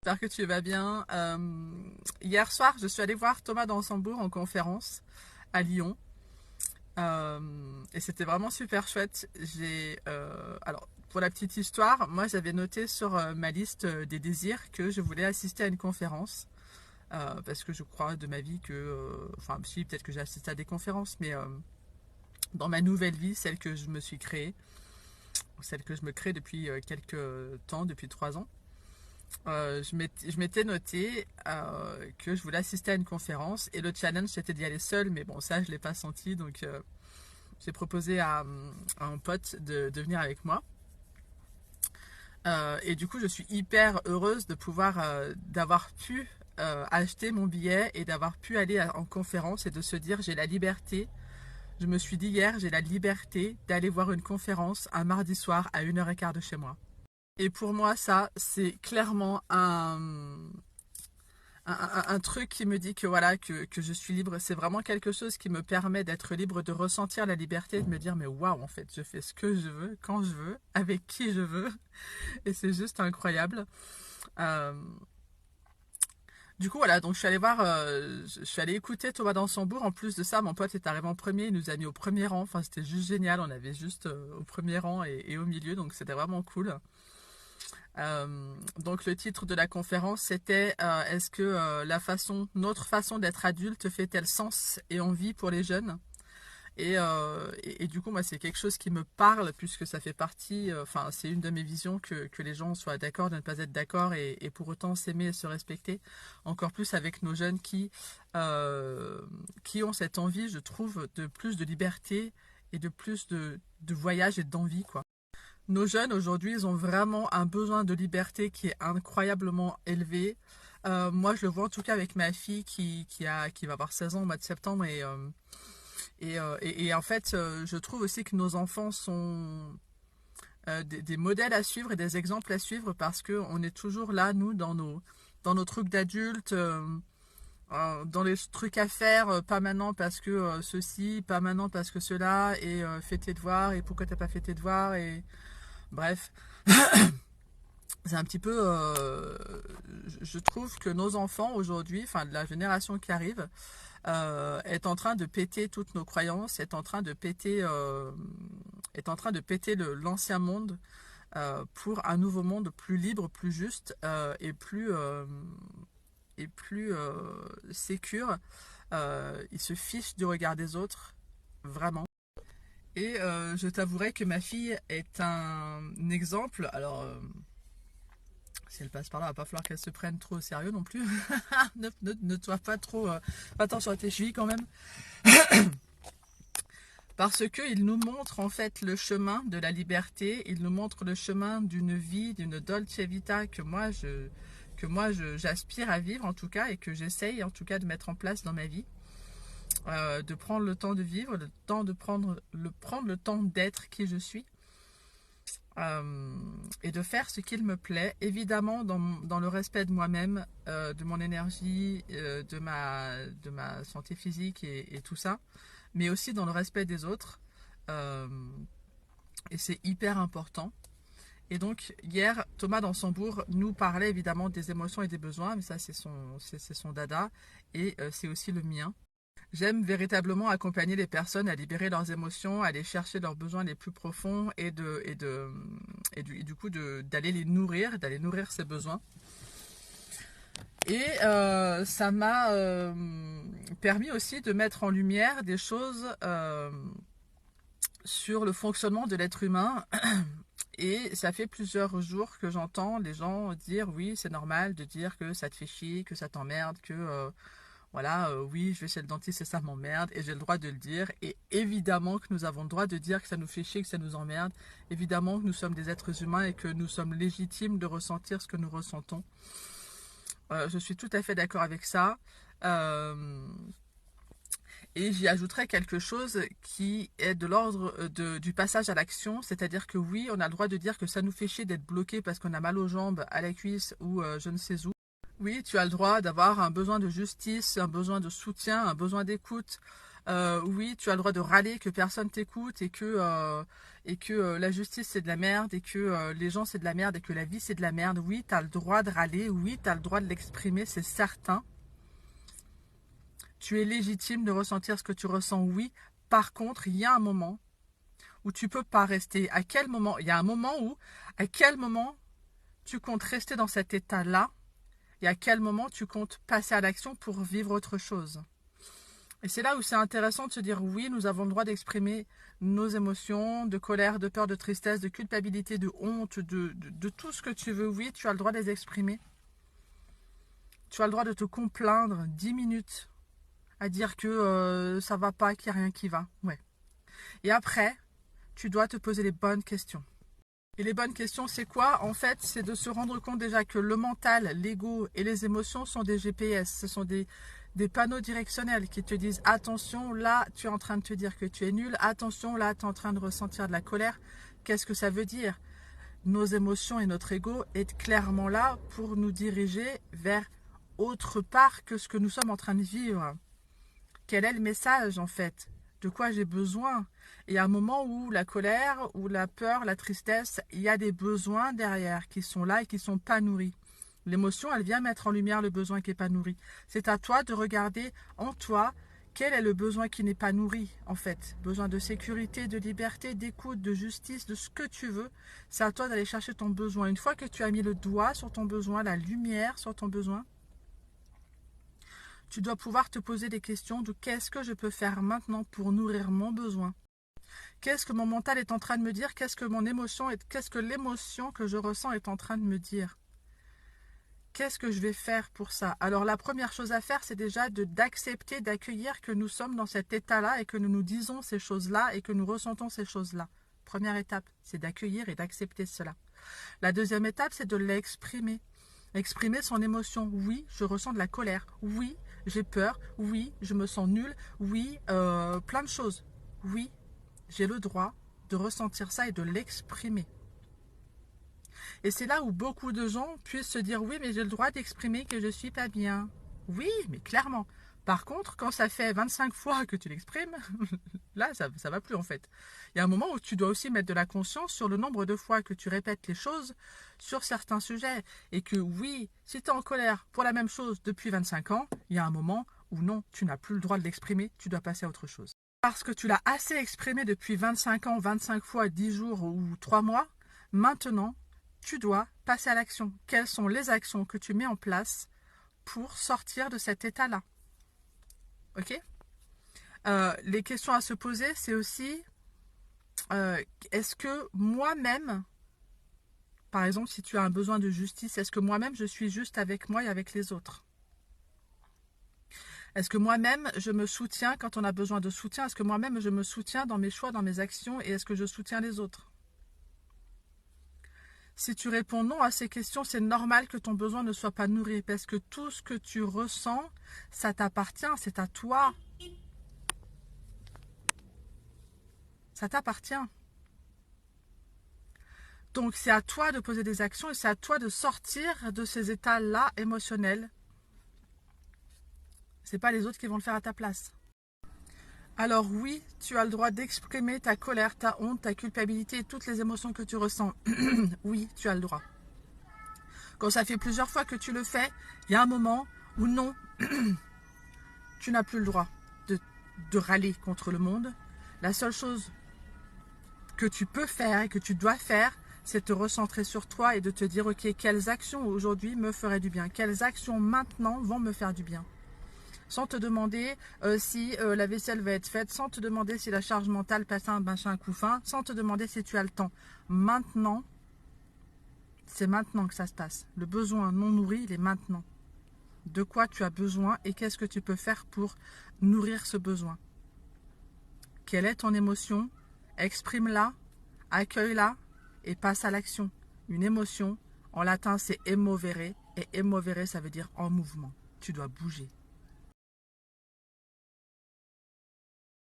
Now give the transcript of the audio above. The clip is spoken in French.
J'espère que tu vas bien. Hier soir, je suis allée voir Thomas Dansembourg en conférence à Lyon. Et c'était vraiment super chouette. Alors, pour la petite histoire, moi j'avais noté sur ma liste des désirs que je voulais assister à une conférence. Parce que je crois de ma vie que... enfin, si, peut-être que j'ai assisté à des conférences, mais dans ma nouvelle vie, celle que je me suis créée, celle que je me crée depuis quelques temps, depuis 3 ans. Je m'étais noté que je voulais assister à une conférence et le challenge c'était d'y aller seul, mais bon, ça je l'ai pas senti, donc j'ai proposé à un pote de venir avec moi. Et du coup, je suis hyper heureuse de pouvoir d'avoir pu acheter mon billet et d'avoir pu aller en conférence et de se dire j'ai la liberté. Je me suis dit hier, j'ai la liberté d'aller voir une conférence un mardi soir à 1h15 de chez moi. Et pour moi, ça, c'est clairement un truc qui me dit que voilà que je suis libre. C'est vraiment quelque chose qui me permet d'être libre, de ressentir la liberté, de me dire mais waouh, en fait, je fais ce que je veux, quand je veux, avec qui je veux. Et c'est juste incroyable. Euh, du coup, voilà, donc je suis allée voir, je suis allée écouter Thomas Dansembourg. En plus de ça, mon pote est arrivé en premier, il nous a mis au premier rang. Enfin, c'était juste génial. On avait juste au premier rang et au milieu, donc c'était vraiment cool. Donc le titre de la conférence c'était est-ce que notre façon d'être adulte fait-elle sens et envie pour les jeunes et du coup moi c'est quelque chose qui me parle puisque ça fait partie, enfin c'est une de mes visions que les gens soient d'accord de ne pas être d'accord et pour autant s'aimer et se respecter, encore plus avec nos jeunes qui ont cette envie, je trouve, de plus de liberté et de plus de voyage et d'envie quoi. Nos jeunes aujourd'hui, ils ont vraiment un besoin de liberté qui est incroyablement élevé. Moi, je le vois en tout cas avec ma fille qui va avoir 16 ans au mois de septembre. Et en fait, je trouve aussi que nos enfants sont des modèles à suivre et des exemples à suivre parce qu'on est toujours là, nous, dans nos trucs d'adultes, dans les trucs à faire, pas maintenant parce que ceci, pas maintenant parce que cela, et fais tes devoirs, et pourquoi t'as pas fait tes devoirs, et bref. C'est un petit peu, je trouve que nos enfants aujourd'hui, enfin la génération qui arrive, est en train de péter toutes nos croyances, est en train de péter l'ancien monde pour un nouveau monde plus libre, plus juste et plus sécure. Ils se fichent du regard des autres, vraiment. Et je t'avouerai que ma fille est un exemple. Alors, si elle passe par là, il va pas falloir qu'elle se prenne trop au sérieux non plus. Ne sois pas trop... attention à tes chevilles quand même. Parce qu'il nous montre en fait le chemin de la liberté, il nous montre le chemin d'une vie, d'une dolce vita j'aspire à vivre en tout cas et que j'essaye en tout cas de mettre en place dans ma vie. De prendre le temps de vivre, le temps de prendre le temps d'être qui je suis. Et de faire ce qu'il me plaît, évidemment dans le respect de moi-même, de mon énergie, de ma santé physique et tout ça, mais aussi dans le respect des autres. Euh, et c'est hyper important. Et donc hier, Thomas Dansembourg nous parlait évidemment des émotions et des besoins, mais ça c'est son dada, et c'est aussi le mien. J'aime véritablement accompagner les personnes à libérer leurs émotions, à aller chercher leurs besoins les plus profonds et du coup d'aller d'aller nourrir ces besoins. Et ça m'a permis aussi de mettre en lumière des choses sur le fonctionnement de l'être humain. Et ça fait plusieurs jours que j'entends les gens dire oui, c'est normal de dire que ça te fait chier, que ça t'emmerde, que voilà, oui, je vais chez le dentiste et ça m'emmerde, et j'ai le droit de le dire. Et évidemment que nous avons le droit de dire que ça nous fait chier, que ça nous emmerde. Évidemment que nous sommes des êtres humains et que nous sommes légitimes de ressentir ce que nous ressentons. Je suis tout à fait d'accord avec ça. Euh, et j'y ajouterai quelque chose qui est de l'ordre du passage à l'action, c'est-à-dire que oui, on a le droit de dire que ça nous fait chier d'être bloqué parce qu'on a mal aux jambes, à la cuisse ou je ne sais où. Oui, tu as le droit d'avoir un besoin de justice, un besoin de soutien, un besoin d'écoute, Oui, tu as le droit de râler, que personne t'écoute et que la justice c'est de la merde et que les gens c'est de la merde et que la vie c'est de la merde. Oui, tu as le droit de râler, oui, tu as le droit de l'exprimer, c'est certain. Tu es légitime de ressentir ce que tu ressens, oui. Par contre, il y a un moment où tu peux pas rester. À quel moment? Il y a un moment où, à quel moment tu comptes rester dans cet état-là et à quel moment tu comptes passer à l'action pour vivre autre chose. Et c'est là où c'est intéressant de se dire oui, nous avons le droit d'exprimer nos émotions, de colère, de peur, de tristesse, de culpabilité, de honte, de tout ce que tu veux. Oui, tu as le droit de les exprimer. Tu as le droit de te complaindre 10 minutes à dire que ça va pas, qu'il n'y a rien qui va. Ouais. Et après, tu dois te poser les bonnes questions. Et les bonnes questions, c'est quoi? En fait, c'est de se rendre compte déjà que le mental, l'ego et les émotions sont des GPS. Ce sont des panneaux directionnels qui te disent attention, là, tu es en train de te dire que tu es nul. Attention, là, tu es en train de ressentir de la colère. Qu'est-ce que ça veut dire? Nos émotions et notre ego est clairement là pour nous diriger vers autre part que ce que nous sommes en train de vivre. Quel est le message, en fait? De quoi j'ai besoin? Et à un moment où la colère, ou la peur, la tristesse, il y a des besoins derrière qui sont là et qui ne sont pas nourris. L'émotion, elle vient mettre en lumière le besoin qui n'est pas nourri. C'est à toi de regarder en toi quel est le besoin qui n'est pas nourri, en fait. Besoin de sécurité, de liberté, d'écoute, de justice, de ce que tu veux. C'est à toi d'aller chercher ton besoin. Une fois que tu as mis le doigt sur ton besoin, la lumière sur ton besoin, tu dois pouvoir te poser des questions de qu'est-ce que je peux faire maintenant pour nourrir mon besoin? Qu'est-ce que mon mental est en train de me dire? Qu'est-ce que mon émotion est, qu'est-ce que l'émotion que je ressens est en train de me dire? Qu'est-ce que je vais faire pour ça? Alors la première chose à faire, c'est déjà d'accepter, d'accueillir que nous sommes dans cet état-là et que nous nous disons ces choses-là et que nous ressentons ces choses-là. Première étape, c'est d'accueillir et d'accepter cela. La deuxième étape, c'est de l'exprimer. Exprimer son émotion. Oui, je ressens de la colère. Oui, j'ai peur. Oui, je me sens nulle. Oui, plein de choses. Oui, j'ai le droit de ressentir ça et de l'exprimer. Et c'est là où beaucoup de gens puissent se dire oui, mais j'ai le droit d'exprimer que je ne suis pas bien. Oui, mais clairement. Par contre, quand ça fait 25 fois que tu l'exprimes, là, ça va plus en fait. Il y a un moment où tu dois aussi mettre de la conscience sur le nombre de fois que tu répètes les choses sur certains sujets. Et que oui, si tu es en colère pour la même chose depuis 25 ans, il y a un moment où non, tu n'as plus le droit de l'exprimer, tu dois passer à autre chose. Parce que tu l'as assez exprimé depuis 25 ans, 25 fois, 10 jours ou 3 mois, maintenant, tu dois passer à l'action. Quelles sont les actions que tu mets en place pour sortir de cet état-là? Ok? Les questions à se poser, c'est aussi est-ce que moi-même, par exemple, si tu as un besoin de justice, est-ce que moi-même je suis juste avec moi et avec les autres? Est-ce que moi-même je me soutiens quand on a besoin de soutien? Est-ce que moi-même je me soutiens dans mes choix, dans mes actions et est-ce que je soutiens les autres? Si tu réponds non à ces questions, c'est normal que ton besoin ne soit pas nourri parce que tout ce que tu ressens, ça t'appartient, c'est à toi. Ça t'appartient. Donc c'est à toi de poser des actions et c'est à toi de sortir de ces états-là émotionnels. C'est pas les autres qui vont le faire à ta place. Alors oui, tu as le droit d'exprimer ta colère, ta honte, ta culpabilité et toutes les émotions que tu ressens. Oui, tu as le droit. Quand ça fait plusieurs fois que tu le fais, il y a un moment où non, tu n'as plus le droit de râler contre le monde. La seule chose que tu peux faire et que tu dois faire, c'est te recentrer sur toi et de te dire, ok, quelles actions aujourd'hui me feraient du bien? Quelles actions maintenant vont me faire du bien? Sans te demander si la vaisselle va être faite, sans te demander si la charge mentale passe un machin coup fin, sans te demander si tu as le temps. Maintenant, c'est maintenant que ça se passe. Le besoin non nourri, il est maintenant. De quoi tu as besoin et qu'est-ce que tu peux faire pour nourrir ce besoin? Quelle est ton émotion? Exprime-la, accueille-la et passe à l'action. Une émotion, en latin, c'est emovere et emovere, ça veut dire en mouvement. Tu dois bouger.